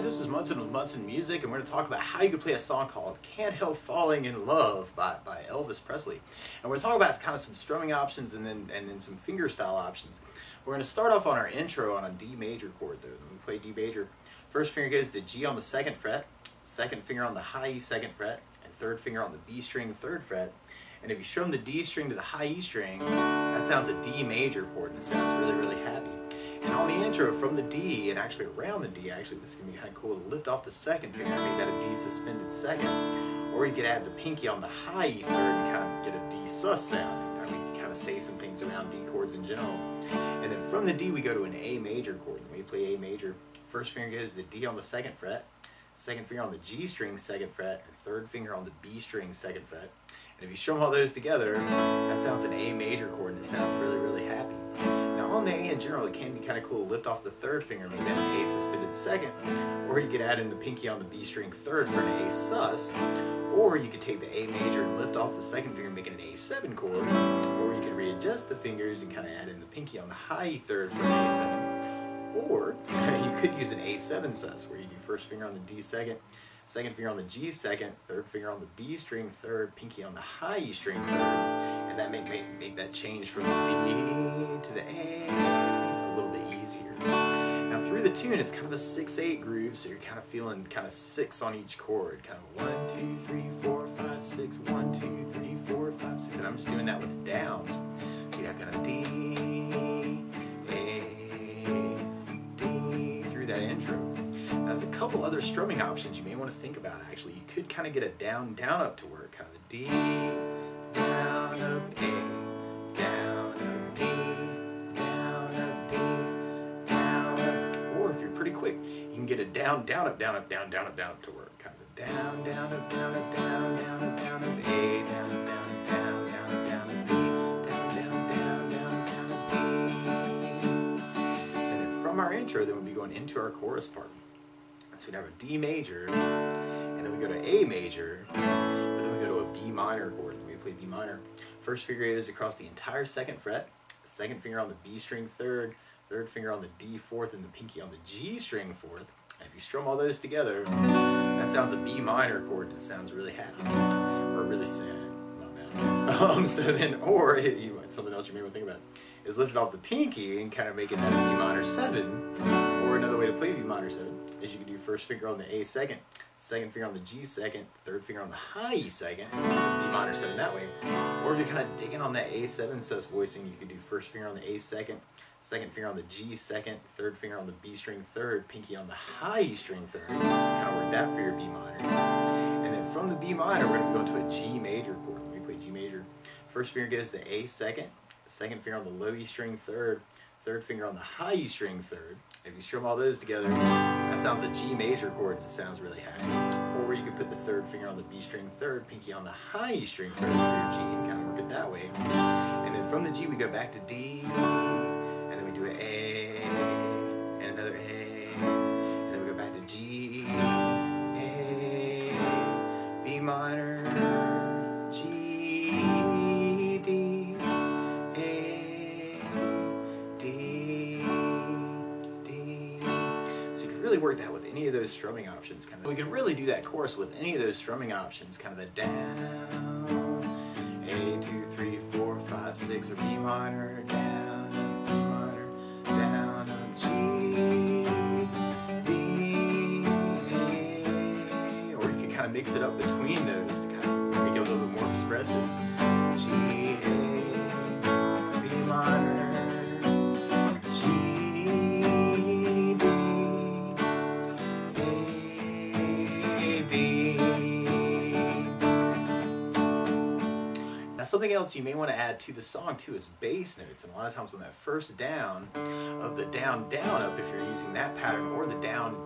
Hi, this is Munson with Munson Music, and we're going to talk about how you can play a song called Can't Help Falling in Love by Elvis Presley. And we're going to talk about kind of some strumming options and then some fingerstyle options. We're going to start off on our intro on a D major chord though. When we play D major, first finger goes to G on the 2nd fret, second finger on the high E 2nd fret, and third finger on the B string 3rd fret. And if you strum the D string to the high E string, that sounds a D major chord, and it sounds really, really happy. And on the intro, from the D, and actually around the D, this is going to be kind of cool to lift off the 2nd finger and make that a D suspended 2nd. Or you could add the pinky on the high E 3rd and kind of get a D sus sound. And we can kind of say some things around D chords in general. And then from the D, we go to an A major chord. When we play A major, first finger goes to the D on the 2nd fret, second finger on the G string 2nd fret, and third finger on the B string 2nd fret. And if you strum all those together, that sounds an A major chord, and it sounds really, really happy. Now on the A in general, it can be kind of cool to lift off the 3rd finger, make that an A suspended 2nd, or you could add in the pinky on the B string 3rd for an A sus, or you could take the A major and lift off the 2nd finger, make it an A7 chord, or you could readjust the fingers and kind of add in the pinky on the high E 3rd for an A7, or you could use an A7 sus, where you do first finger on the D 2nd, second finger on the G 2nd, third finger on the B string 3rd, pinky on the high E string 3rd, and that make that change from the D to the A a little bit easier. Now through the tune, it's kind of a 6/8 groove, so you're kind of feeling kind of 6 on each chord, kind of 1, 2, 3, 4, 5, 6, 1, 2, 3, 4, 5, 6, and I'm just doing that with downs. So you have kind of D, A, D through that intro. Now, there's a couple other strumming options you may want to think about. Actually, you could kind of get a down up to work, kind of a D, down up, A, down up, D, down up, D, down up. Or if you're pretty quick, you can get a down up to work, kind of a down up, down up, down up, A, down up, down up, B, down up, D. And then from our intro, then we'll be going into our chorus part. So we'd have a D major, and then we go to A major, but then we go to a B minor chord. We play B minor. First finger goes across the entire 2nd fret, second finger on the B string 3rd, third finger on the D 4th, and the pinky on the G string 4th. And if you strum all those together, that sounds a B minor chord, and it sounds really happy, or really sad, not bad. So then, or something else you may want to think about is lifting off the pinky and kind of making that a B minor 7, or another way to play B minor 7 is you can do first finger on the A 2nd, second finger on the G 2nd, third finger on the high E 2nd, and B minor 7 that way. Or if you're kind of digging on that A7 sus voicing, you can do first finger on the A 2nd, second finger on the G 2nd, third finger on the B string 3rd, pinky on the high E string 3rd. Kind of work that for your B minor. And then from the B minor, we're going to go to a G major chord. When we play G major, first finger goes to the A 2nd, second finger on the low E string 3rd, third finger on the high E string 3rd. If you strum all those together, that sounds a G major chord, and it sounds really happy. Or you could put the third finger on the B string 3rd, pinky on the high E string 3rd for your G, and kind of work it that way. And then from the G, we go back to D, and then we do an A, and another A, and then we go back to G, A, B minor, G, D, A, D, really work that with any of those strumming options. We can really do that chorus with any of those strumming options, kind of the down, A, 2, 3, 4, 5, 6, or B minor, down, B minor, down, G, B, A, or you can kind of mix it up between those to kind of make it a little bit more expressive. G, A, B minor, something else you may want to add to the song too is bass notes, and a lot of times on that first down of the down up, if you're using that pattern, or the down up,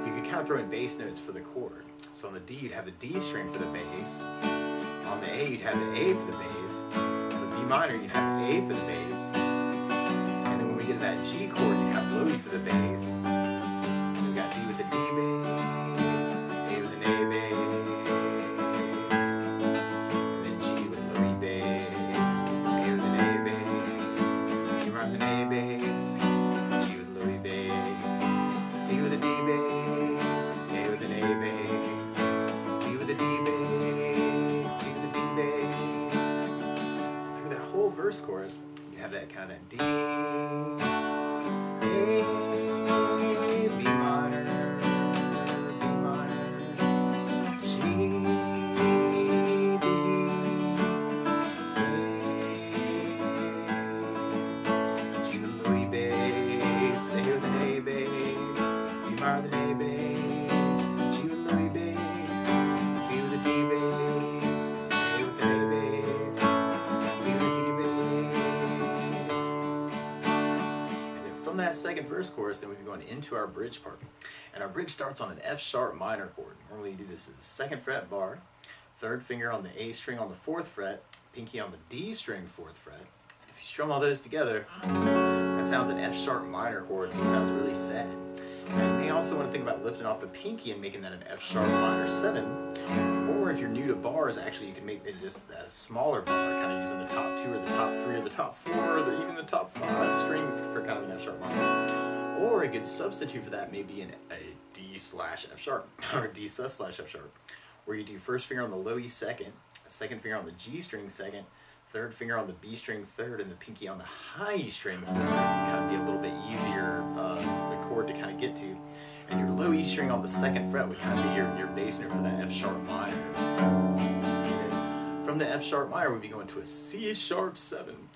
you could kind of throw in bass notes for the chord. So on the D, you'd have the D string for the bass. On the A, you'd have the A for the bass. On the B minor, you'd have the A for the bass. And then when we get to that G chord, you'd have low E for the bass. We've got D with the D bass, A with an A bass. Bass, G with low E bass, B minor, B minor, G, D, A, G with Louis bass, A with an A bass, B minor with an A bass, G with Louis bass, D with a D bass, A with an A bass, D with a D bass. And then from that second verse chorus, then we'd be going into our bridge part. And our bridge starts on an F sharp minor chord. Normally you do this as a 2nd fret bar, 3rd finger on the A string on the 4th fret, pinky on the D string 4th fret. And if you strum all those together, that sounds an F sharp minor chord, and it sounds really sad. And you may also want to think about lifting off the pinky and making that an F sharp minor 7. Or if you're new to bars, actually you can make it just a smaller bar, kind of using the top 2 or the top 3 or the top 4 or even the top 5 strings for kind of an F sharp minor. Or a good substitute for that may be a D/F sharp or D sus/F sharp, where you do 1st finger on the low E 2nd, 2nd finger on the G string 2nd, 3rd finger on the B string 3rd, and the pinky on the high E string 3rd. Kind of be a little bit easier the chord to kind of get to. And your low E string on the 2nd fret would kind of be your bass note for that F sharp minor. And then from the F sharp minor, we'd be going to a C sharp 7,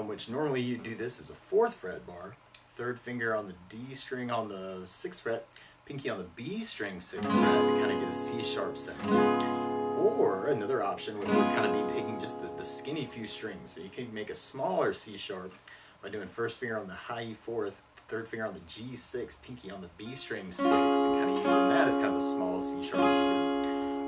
which normally you do this as a 4th fret bar, 3rd finger on the D string on the 6th fret, pinky on the B string 6th fret to kind of get a C sharp 7. Or another option would kind of be taking just the skinny few strings. So you can make a smaller C sharp by doing 1st finger on the high E 4th, 3rd finger on the G 6, pinky on the B string 6, and kind of using that as kind of a small C sharp.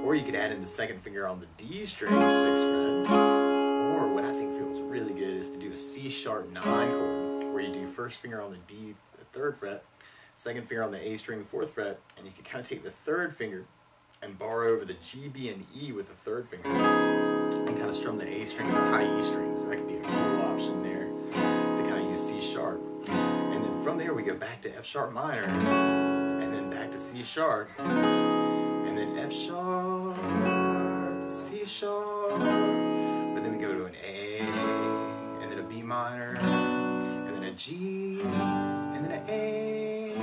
Or you could add in the 2nd finger on the D string 6th fret. Or what I think feels really good is to do a C sharp 9 chord, where you do 1st finger on the D 3rd fret, 2nd finger on the A string 4th fret, and you can kind of take the 3rd finger and bar over the G, B, and E with the 3rd finger, and kind of strum the A string and the high E strings. That could be a cool option there to kind of use C sharp. And then from there we go back to F sharp minor, and then back to C sharp, and then F sharp, C sharp, but then we go to an A, and then a B minor, and then a G, and then an A.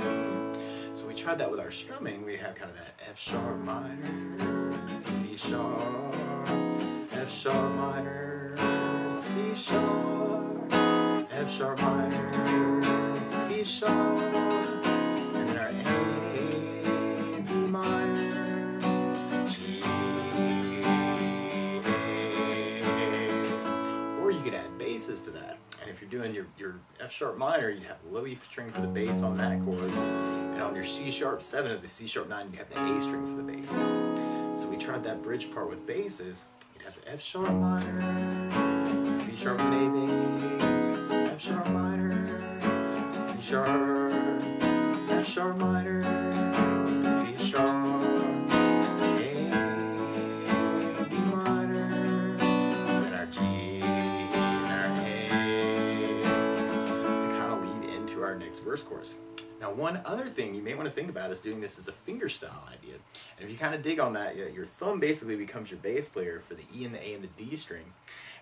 So we tried that with our strumming. We have kind of that F sharp minor, C sharp, F sharp minor, C sharp, F sharp minor, C sharp, and then our A, B minor, G, A. Or you could add basses to that. And if you're doing your F sharp minor, you'd have the low E string for the bass on that chord. And on your C sharp 7 or the C sharp 9, you have the A string for the bass. So we tried that bridge part with basses. You'd have the F sharp minor, C sharp and A bass, F sharp minor, C sharp, F sharp minor, C sharp, A, B minor, and our G, and our A, to kind of lead into our next verse chorus. Now, one other thing you may want to think about is doing this as a fingerstyle idea. And if you kind of dig on that, your thumb basically becomes your bass player for the E and the A and the D string.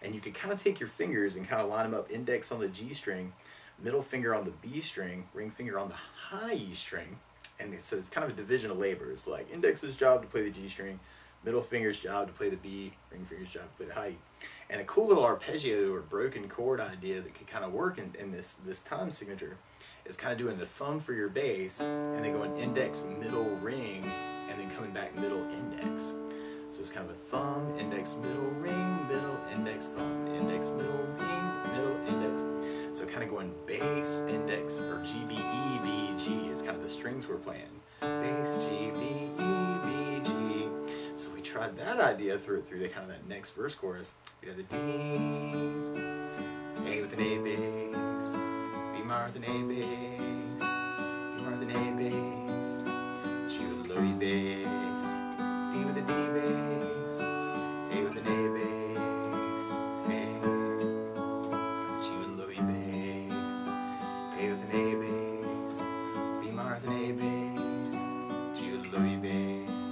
And you can kind of take your fingers and kind of line them up, index on the G string, middle finger on the B string, ring finger on the high E string. And so it's kind of a division of labor. It's like index's job to play the G string, middle finger's job to play the B, ring finger's job to play the high E. And a cool little arpeggio or broken chord idea that could kind of work in this time signature is kind of doing the thumb for your bass, and then going index, middle, ring, and then coming back middle, index. So it's kind of a thumb, index, middle, ring, middle, index, thumb, index, middle, ring, middle, index. So kind of going bass, index, or G, B, E, B, G is kind of the strings we're playing. Bass, G, B, E, B, G. So we tried that idea through the kind of that next verse chorus. We have the D, A with an A bass, B minor with an A bass, B minor with an A bass, G with a low E bass, D with a D bass, A with an A bass, A, G with a low E bass, A with an A bass, B minor with an A bass, G with a low E bass,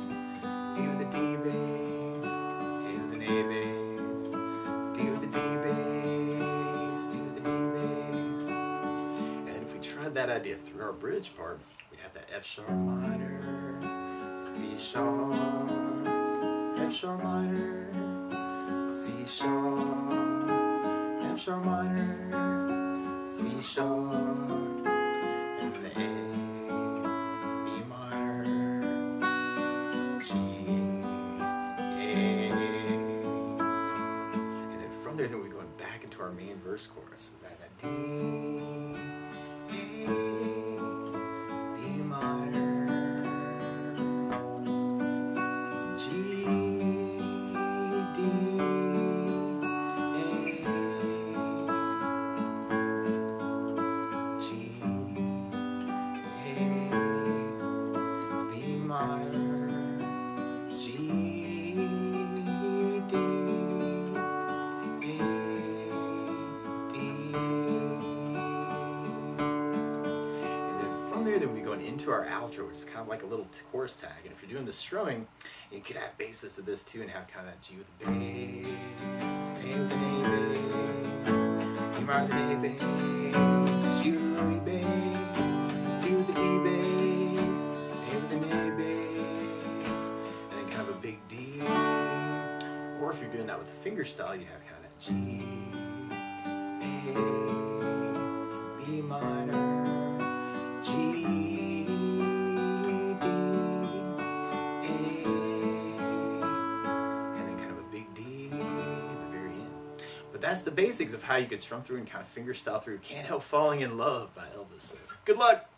D with a D bass, A with an A bass, D with a D bass, D with a D bass. And if we try had that idea through our bridge part. We'd have that F sharp minor, C sharp, F sharp minor, C sharp, F sharp minor, C sharp, and then the A, B minor, G, A, and then from there, then we're going back into our main verse chorus. We've got that D, A, B minor, G, D, A, G, A, B minor, G, D, A, D. And then from there, then we go into our outro, which is kind of like a little chorus tag. And if you're doing the strumming, you could add basses to this too, and have kind of that G with the bass, A with an A bass, B minor with an A bass, G with a low E bass, D with the E bass, A with an A bass, and then kind of a big D. Or if you're doing that with the fingerstyle, you'd have kind of that G, A, B minor, G, D, A, and then kind of a big D at the very end. But that's the basics of how you could strum through and kind of fingerstyle through Can't Help Falling in Love by Elvis. So good luck!